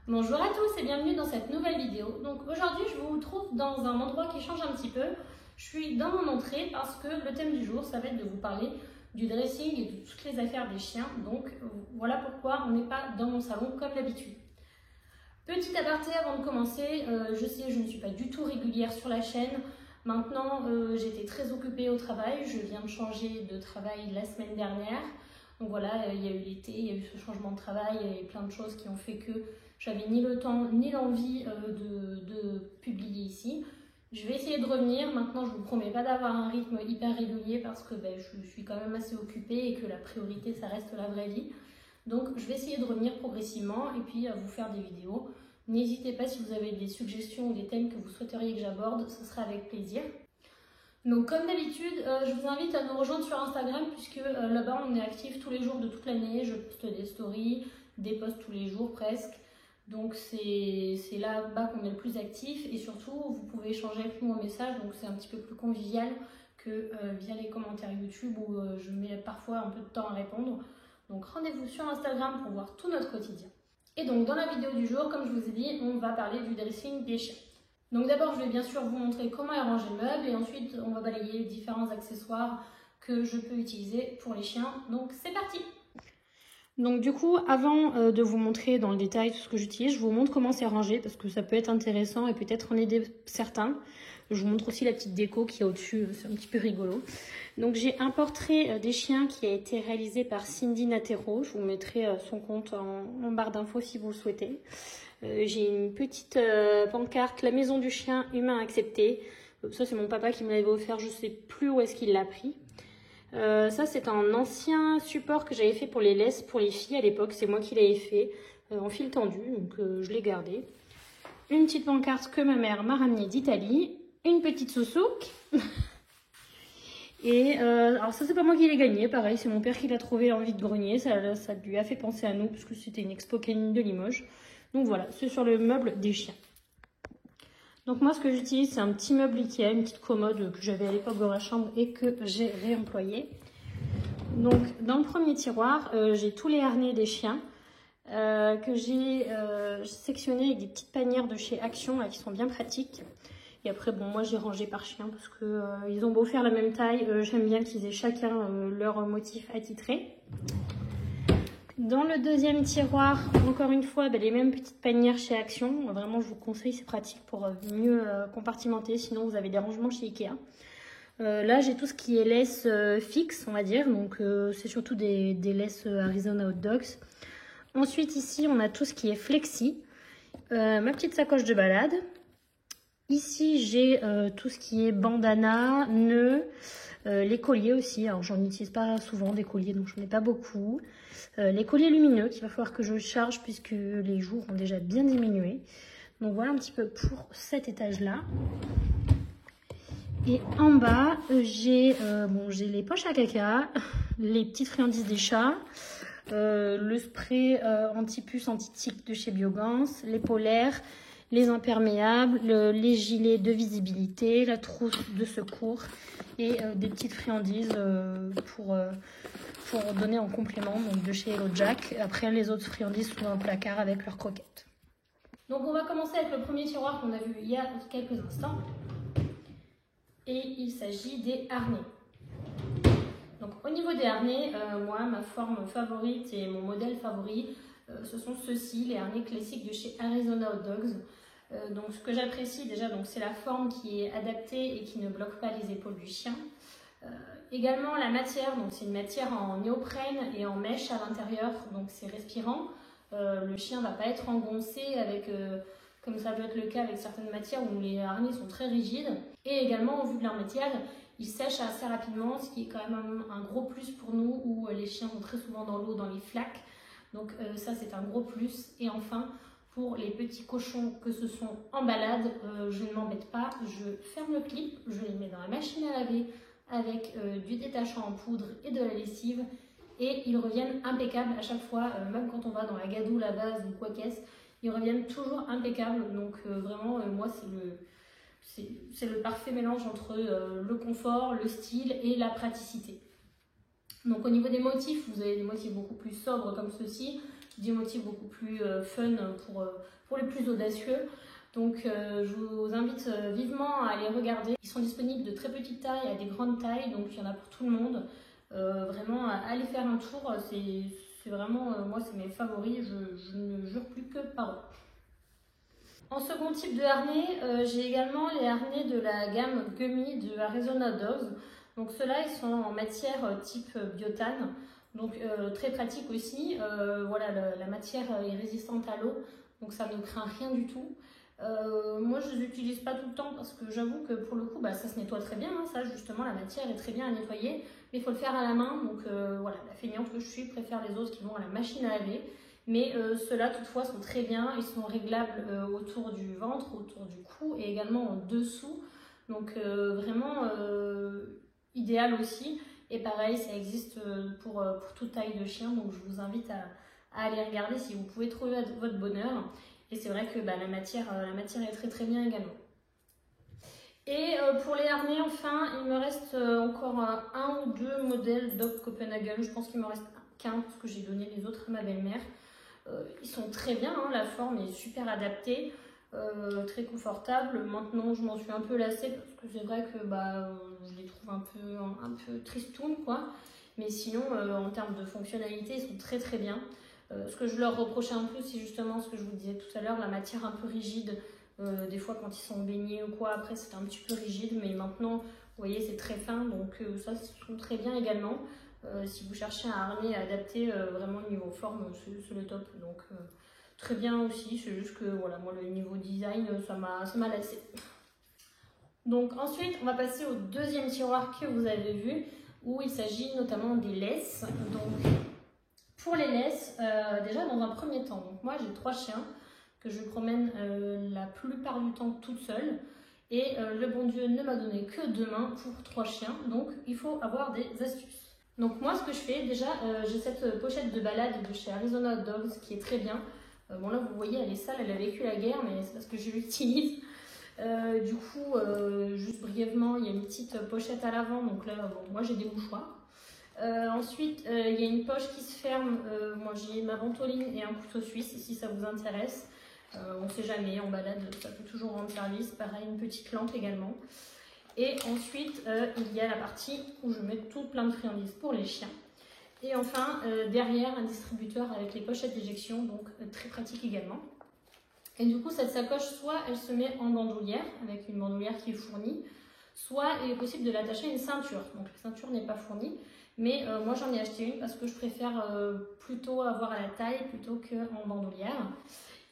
Bonjour à tous et bienvenue dans cette nouvelle vidéo. Donc aujourd'hui je vous retrouve dans un endroit qui change un petit peu. Je suis dans mon entrée parce que le thème du jour ça va être de vous parler du dressing et de toutes les affaires des chiens. Donc voilà pourquoi on n'est pas dans mon salon comme d'habitude. Petit aparté avant de commencer, je sais je ne suis pas du tout régulière sur la chaîne. Maintenant j'étais très occupée au travail, je viens de changer de travail la semaine dernière. Donc voilà, il y a eu l'été, il y a eu ce changement de travail, il y a eu plein de choses qui ont fait que j'avais ni le temps ni l'envie de publier ici. Je vais essayer de revenir. Maintenant, je ne vous promets pas d'avoir un rythme hyper régulier parce que je suis quand même assez occupée et que la priorité, ça reste la vraie vie. Donc, je vais essayer de revenir progressivement et puis à vous faire des vidéos. N'hésitez pas si vous avez des suggestions ou des thèmes que vous souhaiteriez que j'aborde, ce sera avec plaisir. Donc comme d'habitude, je vous invite à nous rejoindre sur Instagram puisque là-bas on est actif tous les jours de toute l'année. Je poste des stories, des posts tous les jours presque. Donc c'est là-bas qu'on est le plus actif et surtout vous pouvez échanger avec nous en message. Donc c'est un petit peu plus convivial que via les commentaires YouTube où je mets parfois un peu de temps à répondre. Donc rendez-vous sur Instagram pour voir tout notre quotidien. Et donc dans la vidéo du jour, comme je vous ai dit, on va parler du dressing des chiens. Donc d'abord, je vais bien sûr vous montrer comment est rangé le meuble et ensuite on va balayer les différents accessoires que je peux utiliser pour les chiens. Donc c'est parti! Donc du coup, avant de vous montrer dans le détail tout ce que j'utilise, je vous montre comment c'est rangé parce que ça peut être intéressant et peut-être en aider certains. Je vous montre aussi la petite déco qui est au-dessus, c'est un petit peu rigolo. Donc j'ai un portrait des chiens qui a été réalisé par Cindy Natero. Je vous mettrai son compte en barre d'infos si vous le souhaitez. J'ai une petite pancarte, la maison du chien humain accepté. Ça c'est mon papa qui me l'avait offert, je sais plus où est-ce qu'il l'a pris. Ça c'est un ancien support que j'avais fait pour les laisses pour les filles à l'époque, c'est moi qui l'avais fait en fil tendu, donc je l'ai gardé. Une petite pancarte que ma mère m'a ramenée d'Italie, une petite soussouk. Et alors ça c'est pas moi qui l'ai gagné, pareil c'est mon père qui l'a trouvé en vide-grenier, ça lui a fait penser à nous parce que c'était une expo canine de Limoges. Donc voilà, c'est sur le meuble des chiens. Donc moi ce que j'utilise c'est un petit meuble Ikea, une petite commode que j'avais à l'époque dans la chambre et que j'ai réemployé. Donc dans le premier tiroir j'ai tous les harnais des chiens que j'ai sectionnés avec des petites panières de chez Action là, qui sont bien pratiques. Et après bon moi j'ai rangé par chien parce que ils ont beau faire la même taille, j'aime bien qu'ils aient chacun leur motif attitré. Dans le deuxième tiroir, encore une fois, les mêmes petites panières chez Action. Vraiment, je vous conseille, c'est pratique pour mieux compartimenter. Sinon, vous avez des rangements chez Ikea. Là, j'ai tout ce qui est laisse fixe, on va dire. Donc, c'est surtout des laisses Arizona Hot Dogs. Ensuite, ici, on a tout ce qui est flexi. Ma petite sacoche de balade. Ici, j'ai tout ce qui est bandana, nœuds. Les colliers aussi, alors j'en utilise pas souvent des colliers donc j'en ai pas beaucoup. Les colliers lumineux qu'il va falloir que je charge puisque les jours ont déjà bien diminué. Donc voilà un petit peu pour cet étage là. Et en bas j'ai les poches à caca, les petites friandises des chats, le spray anti-puce anti-tic de chez Biogans, les polaires, les imperméables, les gilets de visibilité, la trousse de secours et des petites friandises pour donner en complément donc de chez Hello Jack. Après les autres friandises sont dans le placard avec leurs croquettes. Donc on va commencer avec le premier tiroir qu'on a vu il y a quelques instants et il s'agit des harnais. Donc au niveau des harnais, moi ma forme favorite et mon modèle favori ce sont ceux-ci, les harnais classiques de chez Arizona Hot Dogs. Donc ce que j'apprécie déjà, c'est la forme qui est adaptée et qui ne bloque pas les épaules du chien. Également la matière, donc c'est une matière en néoprène et en mèche à l'intérieur, donc c'est respirant. Le chien ne va pas être engoncé avec, comme ça peut être le cas avec certaines matières où les harnais sont très rigides. Et également au vu de leur matière, ils sèchent assez rapidement, ce qui est quand même un gros plus pour nous où les chiens sont très souvent dans l'eau, dans les flaques. Donc ça c'est un gros plus. Et enfin, pour les petits cochons que ce sont en balade, je ne m'embête pas, je ferme le clip, je les mets dans la machine à laver avec du détachant en poudre et de la lessive et ils reviennent impeccables à chaque fois, même quand on va dans la gadoue, la vase ou quoi qu'est-ce, ils reviennent toujours impeccables. Donc vraiment, moi c'est le parfait mélange entre le confort, le style et la praticité. Donc au niveau des motifs, vous avez des motifs beaucoup plus sobres comme ceci. des motifs beaucoup plus fun pour les plus audacieux. Donc je vous invite vivement à aller regarder. Ils sont disponibles de très petite taille à des grandes tailles, donc il y en a pour tout le monde. Vraiment, allez faire un tour, c'est vraiment, moi c'est mes favoris, je ne jure plus que par eux. En second type de harnais, j'ai également les harnais de la gamme Gummy de Arizona Dogs. Donc ceux-là, ils sont en matière type biotane, donc très pratique aussi. Voilà, la matière est résistante à l'eau, donc ça ne craint rien du tout. Moi, je ne les utilise pas tout le temps parce que j'avoue que pour le coup, ça se nettoie très bien. Hein, ça, justement, la matière est très bien à nettoyer, mais il faut le faire à la main. Donc voilà, la feignante que je suis préfère les autres qui vont à la machine à laver. Mais ceux-là, toutefois, sont très bien. Ils sont réglables autour du ventre, autour du cou et également en dessous. Donc vraiment idéal aussi. Et pareil, ça existe pour toute taille de chien. Donc je vous invite à aller regarder si vous pouvez trouver votre bonheur. Et c'est vrai que la matière est très très bien également. Et pour les harnais, enfin, il me reste encore un ou deux modèles Dog Copenhagen. Je pense qu'il me reste qu'un parce que j'ai donné les autres à ma belle-mère. Ils sont très bien, hein, la forme est super adaptée, très confortable. Maintenant, je m'en suis un peu lassée parce que c'est vrai que je les trouve un peu tristounes, quoi. Mais sinon, en termes de fonctionnalité, ils sont très très bien. Ce que je leur reprochais un peu, c'est justement ce que je vous disais tout à l'heure, la matière un peu rigide. Des fois, quand ils sont baignés ou quoi, après c'est un petit peu rigide, mais maintenant, vous voyez, c'est très fin, donc ça, ils sont très bien également. Si vous cherchez un harnais adapté, vraiment niveau forme, c'est le top. Donc très bien aussi, c'est juste que voilà, moi le niveau design, ça m'a lassé. Donc ensuite, on va passer au deuxième tiroir que vous avez vu, où il s'agit notamment des laisses. Donc pour les laisses, déjà dans un premier temps, donc moi j'ai 3 chiens que je promène la plupart du temps toute seule. Et le bon Dieu ne m'a donné que 2 mains pour 3 chiens, donc il faut avoir des astuces. Donc moi ce que je fais, déjà j'ai cette pochette de balade de chez Arizona Dogs qui est très bien. Bon là vous voyez elle est sale, elle a vécu la guerre mais c'est parce que je l'utilise. Du coup juste brièvement il y a une petite pochette à l'avant donc là bon, moi j'ai des mouchoirs. Ensuite il y a une poche qui se ferme, moi j'ai ma ventoline et un couteau suisse si ça vous intéresse. On ne sait jamais, en balade ça peut toujours rendre service, pareil une petite lampe également. Et ensuite, il y a la partie où je mets tout plein de friandises pour les chiens. Et enfin, derrière, un distributeur avec les pochettes d'éjection, donc très pratique également. Et du coup, cette sacoche, soit elle se met en bandoulière, avec une bandoulière qui est fournie, soit il est possible de l'attacher à une ceinture. Donc la ceinture n'est pas fournie, mais moi j'en ai acheté une parce que je préfère plutôt avoir à la taille plutôt qu'en bandoulière.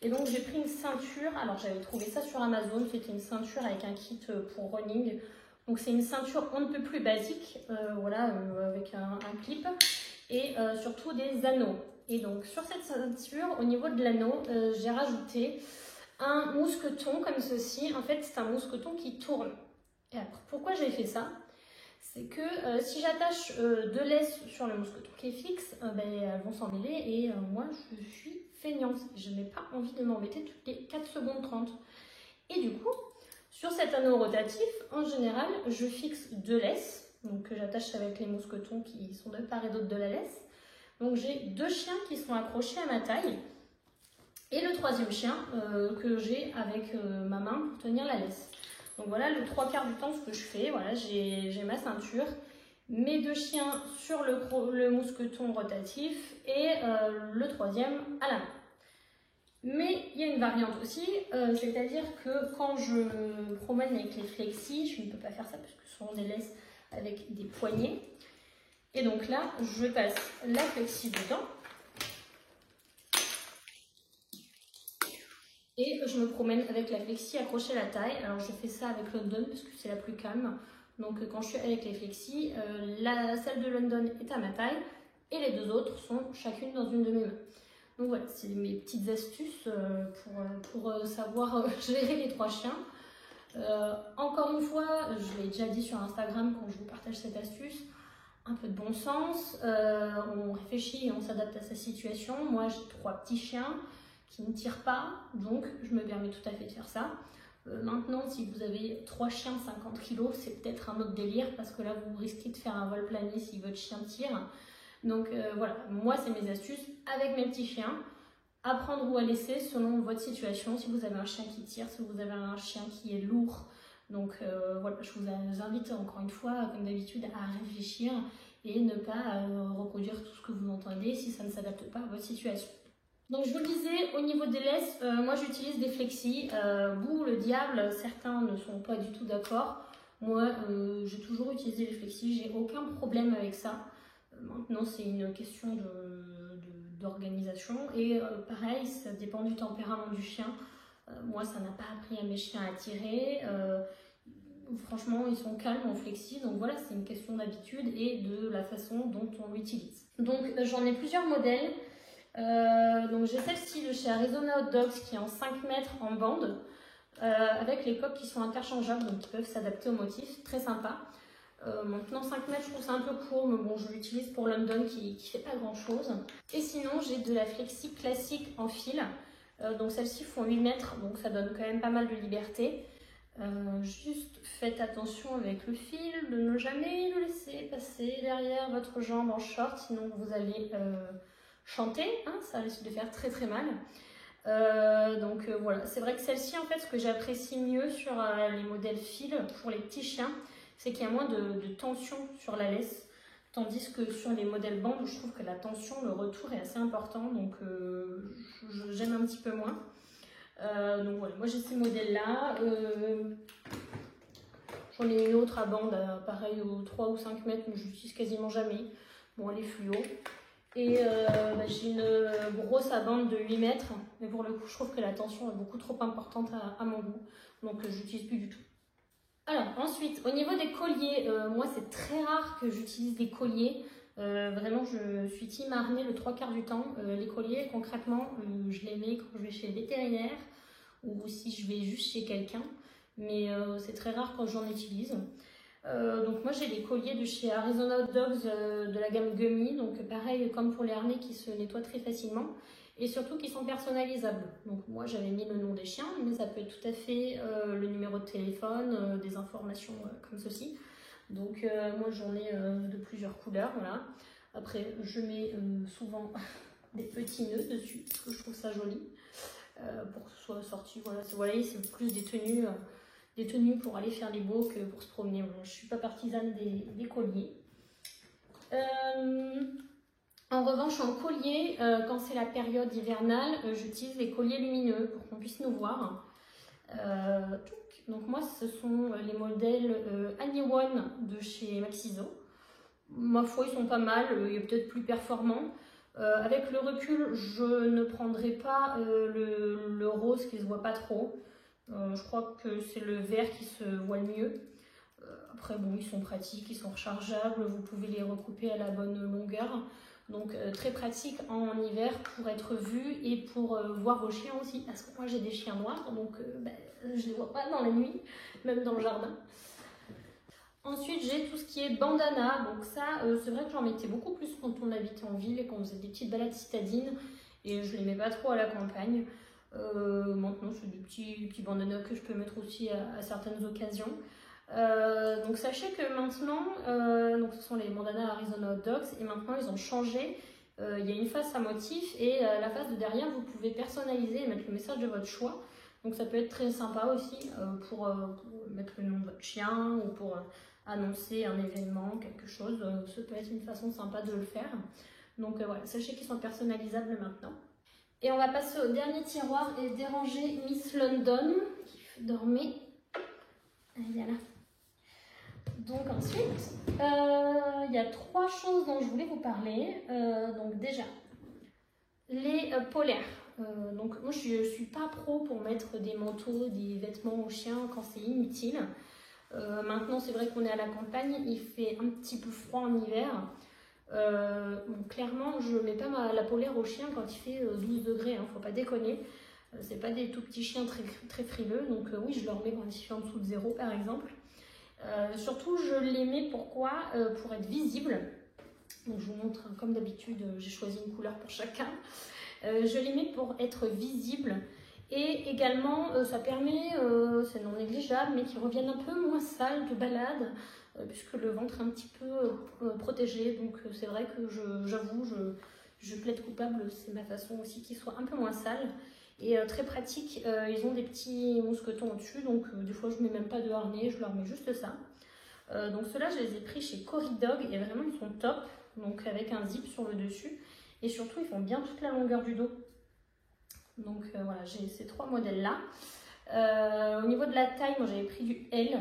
Et donc j'ai pris une ceinture, alors j'avais trouvé ça sur Amazon, c'était une ceinture avec un kit pour running. Donc c'est une ceinture on ne peut plus basique, voilà, avec un clip et surtout des anneaux. Et donc sur cette ceinture, au niveau de l'anneau, j'ai rajouté un mousqueton comme ceci. En fait c'est un mousqueton qui tourne. Et après, pourquoi j'ai fait ça? C'est que si j'attache 2 laisses sur le mousqueton qui est fixe, elles vont s'en mêler et moi je suis feignante. Je n'ai pas envie de m'embêter toutes les 4 secondes 30. Et du coup, sur cet anneau rotatif, en général, je fixe 2 laisses, donc que j'attache avec les mousquetons qui sont de part et d'autre de la laisse. Donc j'ai 2 chiens qui sont accrochés à ma taille et le 3e chien que j'ai avec ma main pour tenir la laisse. Donc voilà le 3/4 du temps ce que je fais, voilà, j'ai ma ceinture, mes 2 chiens sur le mousqueton rotatif et le 3e à la main. Mais il y a une variante aussi, c'est-à-dire que quand je me promène avec les flexis, je ne peux pas faire ça parce que ce sont des laisses avec des poignées. Et donc là, je passe la flexi dedans. Et je me promène avec la flexi accrochée à la taille. Alors je fais ça avec London parce que c'est la plus calme. Donc quand je suis avec les flexis, celle de London est à ma taille et les 2 autres sont chacune dans une de mes mains. Donc voilà, c'est mes petites astuces pour savoir gérer les 3 chiens. Encore une fois, je l'ai déjà dit sur Instagram quand je vous partage cette astuce, un peu de bon sens, on réfléchit et on s'adapte à sa situation. Moi j'ai 3 petits chiens qui ne tirent pas, donc je me permets tout à fait de faire ça. Maintenant, si vous avez 3 chiens 50 kg, c'est peut-être un autre délire parce que là vous risquez de faire un vol plané si votre chien tire. Donc voilà, moi c'est mes astuces avec mes petits chiens. à prendre ou à laisser selon votre situation. Si vous avez un chien qui tire, si vous avez un chien qui est lourd. Donc voilà, je vous invite encore une fois, comme d'habitude, à réfléchir et ne pas reproduire tout ce que vous entendez si ça ne s'adapte pas à votre situation. Donc je vous le disais, au niveau des laisses, moi j'utilise des flexis. Bouh, le diable, certains ne sont pas du tout d'accord. Moi, j'ai toujours utilisé les flexis, j'ai aucun problème avec ça. Maintenant, c'est une question d'organisation. Et pareil, ça dépend du tempérament du chien. Moi, ça n'a pas appris à mes chiens à tirer. Franchement, ils sont calmes en flexi. Donc voilà, c'est une question d'habitude et de la façon dont on l'utilise. Donc j'en ai plusieurs modèles. Donc j'ai celle-ci de chez Arizona Hot Dogs qui est en 5 mètres en bande avec les coques qui sont interchangeables donc qui peuvent s'adapter au motif, très sympa. Maintenant 5 mètres je trouve ça un peu court mais bon je l'utilise pour London qui fait pas grand chose. Et sinon j'ai de la flexi classique en fil, donc celles-ci font 8 mètres donc ça donne quand même pas mal de liberté. Juste faites attention avec le fil de ne jamais le laisser passer derrière votre jambe en short sinon vous allez chanter, hein, ça risque de faire très très mal. Donc voilà, c'est vrai que celle-ci en fait ce que j'apprécie mieux sur les modèles fil pour les petits chiens, c'est qu'il y a moins de tension sur la laisse, tandis que sur les modèles bandes je trouve que la tension, le retour est assez important, donc j'aime un petit peu moins. Donc voilà, moi j'ai ces modèles là, j'en ai une autre à bande pareil aux 3 ou 5 mètres mais je l'utilise quasiment jamais, bon elle est fluo. Et j'ai une grosse à bande de 8 mètres, mais pour le coup je trouve que la tension est beaucoup trop importante à mon goût, donc je n'utilise plus du tout. Alors ensuite, au niveau des colliers, moi c'est très rare que j'utilise des colliers, vraiment je suis team harnais le 3/4 du temps. Les colliers concrètement je les mets quand je vais chez le vétérinaire ou si je vais juste chez quelqu'un, mais c'est très rare quand j'en utilise. Donc moi j'ai les colliers de chez Arizona Hot Dogs de la gamme Gummy, donc pareil comme pour les harnais qui se nettoient très facilement et surtout qui sont personnalisables. Donc moi j'avais mis le nom des chiens mais ça peut être tout à fait le numéro de téléphone, des informations comme ceci. Donc moi j'en ai de plusieurs couleurs, voilà. Après je mets souvent des petits nœuds dessus parce que je trouve ça joli pour que ce soit sorti, voilà, vous voyez c'est plus des tenues pour aller faire les beaux que pour se promener. Bon, je ne suis pas partisane des colliers. En revanche, en collier, quand c'est la période hivernale, j'utilise les colliers lumineux pour qu'on puisse nous voir. Donc moi, ce sont les modèles Annie One de chez Maxiso. Ma foi, ils sont pas mal, il est peut-être plus performant. Avec le recul, je ne prendrai pas le rose qui ne se voit pas trop. Je crois que c'est le vert qui se voit le mieux. Après bon, ils sont pratiques, ils sont rechargeables, vous pouvez les recouper à la bonne longueur. Donc très pratique en hiver pour être vu et pour voir vos chiens aussi. Parce que moi j'ai des chiens noirs, donc je ne les vois pas dans la nuit, même dans le jardin. Ensuite j'ai tout ce qui est bandana, donc ça c'est vrai que j'en mettais beaucoup plus quand on habitait en ville et qu'on faisait des petites balades citadines et je les mets pas trop à la campagne. Maintenant c'est des petits bandanas que je peux mettre aussi à certaines occasions. Donc sachez que maintenant, donc ce sont les bandanas Arizona Hot Dogs et maintenant ils ont changé. Il y a une face à motif et la face de derrière vous pouvez personnaliser et mettre le message de votre choix. Donc ça peut être très sympa aussi pour mettre le nom de votre chien ou pour annoncer un événement, quelque chose. Ça peut être une façon sympa de le faire. Donc voilà, sachez qu'ils sont personnalisables maintenant. Et on va passer au dernier tiroir et déranger Miss London qui dormait. Voilà. Donc ensuite, il y a 3 choses dont je voulais vous parler. Donc déjà, les polaires. Donc moi je suis pas pro pour mettre des manteaux, des vêtements aux chiens quand c'est inutile. Maintenant c'est vrai qu'on est à la campagne, il fait un petit peu froid en hiver. Bon, clairement je mets pas la polaire aux chiens quand il fait 12 degrés, hein, faut pas déconner. C'est pas des tout petits chiens très frileux, donc oui je leur mets quand il fait en dessous de 0 par exemple. Surtout je les mets pourquoi pour être visible. Donc je vous montre hein, comme d'habitude, j'ai choisi une couleur pour chacun. Je les mets pour être visible et également ça permet, c'est non négligeable, mais qu'ils reviennent un peu moins sales de balade puisque le ventre est un petit peu protégé. Donc c'est vrai que j'avoue, je plaide coupable, c'est ma façon aussi qu'ils soient un peu moins sales. Et très pratique, ils ont des petits mousquetons au-dessus, donc des fois je mets même pas de harnais, je leur mets juste ça. Donc ceux-là je les ai pris chez Corridog et vraiment ils sont top, donc avec un zip sur le dessus. Et surtout ils font bien toute la longueur du dos. Donc voilà, j'ai ces 3 modèles-là. Au niveau de la taille, moi j'avais pris du L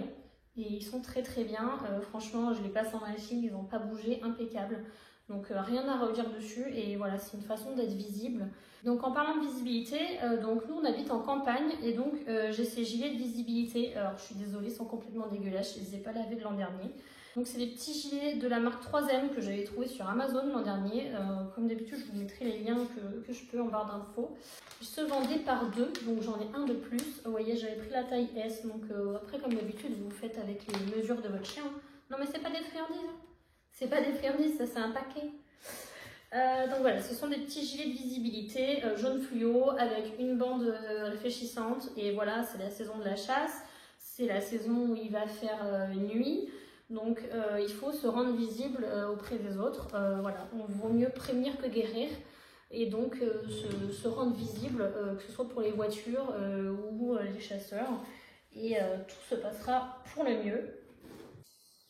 et ils sont très très bien. Franchement, je les passe en machine, ils n'ont pas bougé, impeccable. Donc rien à redire dessus et voilà, c'est une façon d'être visible. Donc en parlant de visibilité, donc nous on habite en campagne et donc j'ai ces gilets de visibilité. Alors je suis désolée, ils sont complètement dégueulasses, je les ai pas lavés de l'an dernier. Donc c'est des petits gilets de la marque 3M que j'avais trouvé sur Amazon l'an dernier. Comme d'habitude, je vous mettrai les liens que je peux en barre d'infos. Ils se vendaient par 2, donc j'en ai un de plus. Vous voyez, j'avais pris la taille S, donc après comme d'habitude, vous faites avec les mesures de votre chien. Non mais c'est pas des friandises, hein. C'est pas des friandises, ça c'est un paquet. Donc voilà, ce sont des petits gilets de visibilité jaune fluo avec une bande réfléchissante. Et voilà, c'est la saison de la chasse, c'est la saison où il va faire nuit. Donc il faut se rendre visible auprès des autres. Voilà, on vaut mieux prévenir que guérir. Et donc se rendre visible, que ce soit pour les voitures ou les chasseurs. Et tout se passera pour le mieux.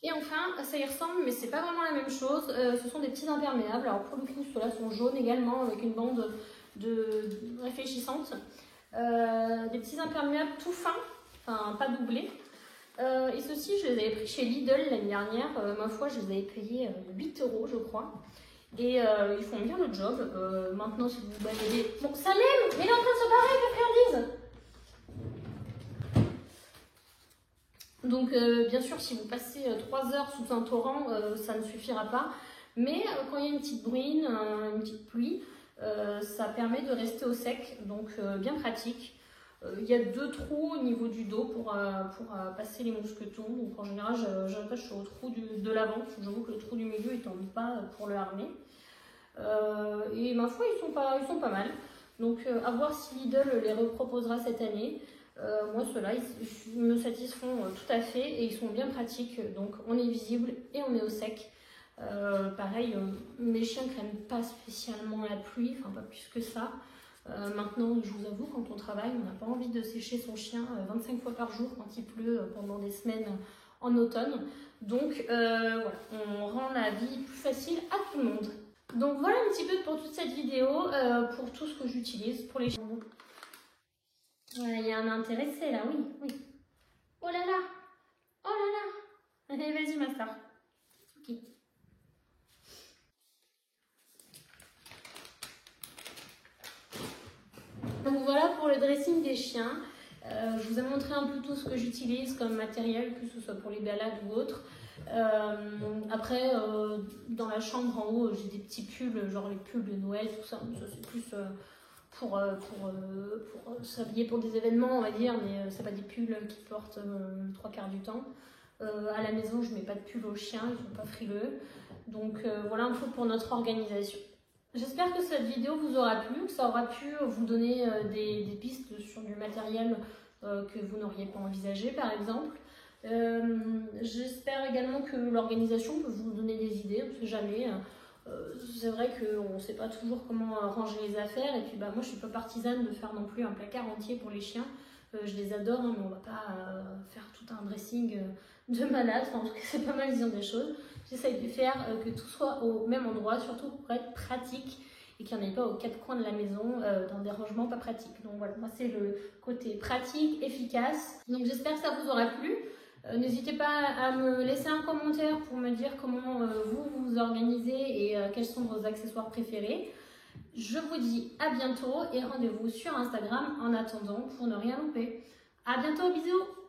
Et enfin, ça y ressemble, mais c'est pas vraiment la même chose. Ce sont des petits imperméables. Alors pour le coup, ceux-là sont jaunes également avec une bande réfléchissante. Des petits imperméables tout fins, enfin pas doublés. Et ceux-ci, je les avais pris chez Lidl l'année dernière. Ma foi, je les avais payés 8 € je crois. Et ils font bien le job. Maintenant, si vous vous baladez... Bon, Salem, mais il est en train de se barrer, le friandise. Donc bien sûr, si vous passez 3 heures sous un torrent, ça ne suffira pas. Mais quand il y a une petite bruine, une petite pluie, ça permet de rester au sec, donc bien pratique. Il y a 2 trous au niveau du dos pour passer les mousquetons. Donc en général, j'attache au trou de l'avant. J'avoue que le trou du milieu, il ne tombe pas pour le harnais. Et ma foi, ils sont pas mal. Donc à voir si Lidl les reproposera cette année. Moi, ceux-là, ils me satisfont tout à fait et ils sont bien pratiques. Donc, on est visible et on est au sec. Pareil, mes chiens ne craignent pas spécialement la pluie, enfin pas plus que ça. Maintenant, je vous avoue, quand on travaille, on n'a pas envie de sécher son chien 25 fois par jour quand il pleut pendant des semaines en automne. Donc, voilà, on rend la vie plus facile à tout le monde. Donc, voilà un petit peu pour toute cette vidéo, pour tout ce que j'utilise pour les chiens. Il y a un intéressé là, oui, oui. Oh là là, oh là là. Allez, vas-y, ma star. Ok. Donc voilà pour le dressing des chiens. Je vous ai montré un peu tout ce que j'utilise comme matériel, que ce soit pour les balades ou autre. Après, dans la chambre en haut, j'ai des petits pulls, genre les pulls de Noël, tout ça. Ça c'est plus pour s'habiller pour des événements, on va dire, mais c'est pas des pulls qui portent 3/4 du temps. À la maison, je mets pas de pull aux chiens, ils sont pas frileux. Donc voilà un peu pour notre organisation. J'espère que cette vidéo vous aura plu, que ça aura pu vous donner des pistes sur du matériel que vous n'auriez pas envisagé, par exemple. J'espère également que l'organisation peut vous donner des idées, on ne sait jamais. C'est vrai qu'on ne sait pas toujours comment ranger les affaires, et puis bah, moi je suis pas partisane de faire non plus un placard entier pour les chiens. Je les adore, hein, mais on va pas faire tout un dressing de malade. Enfin, en tout cas, c'est pas ma vision des choses. J'essaye de faire que tout soit au même endroit, surtout pour être pratique et qu'il n'y en ait pas aux 4 coins de la maison dans des rangements pas pratiques. Donc voilà, moi c'est le côté pratique, efficace. Donc j'espère que ça vous aura plu. N'hésitez pas à me laisser un commentaire pour me dire comment vous vous organisez et quels sont vos accessoires préférés. Je vous dis à bientôt et rendez-vous sur Instagram en attendant pour ne rien louper. À bientôt, bisous!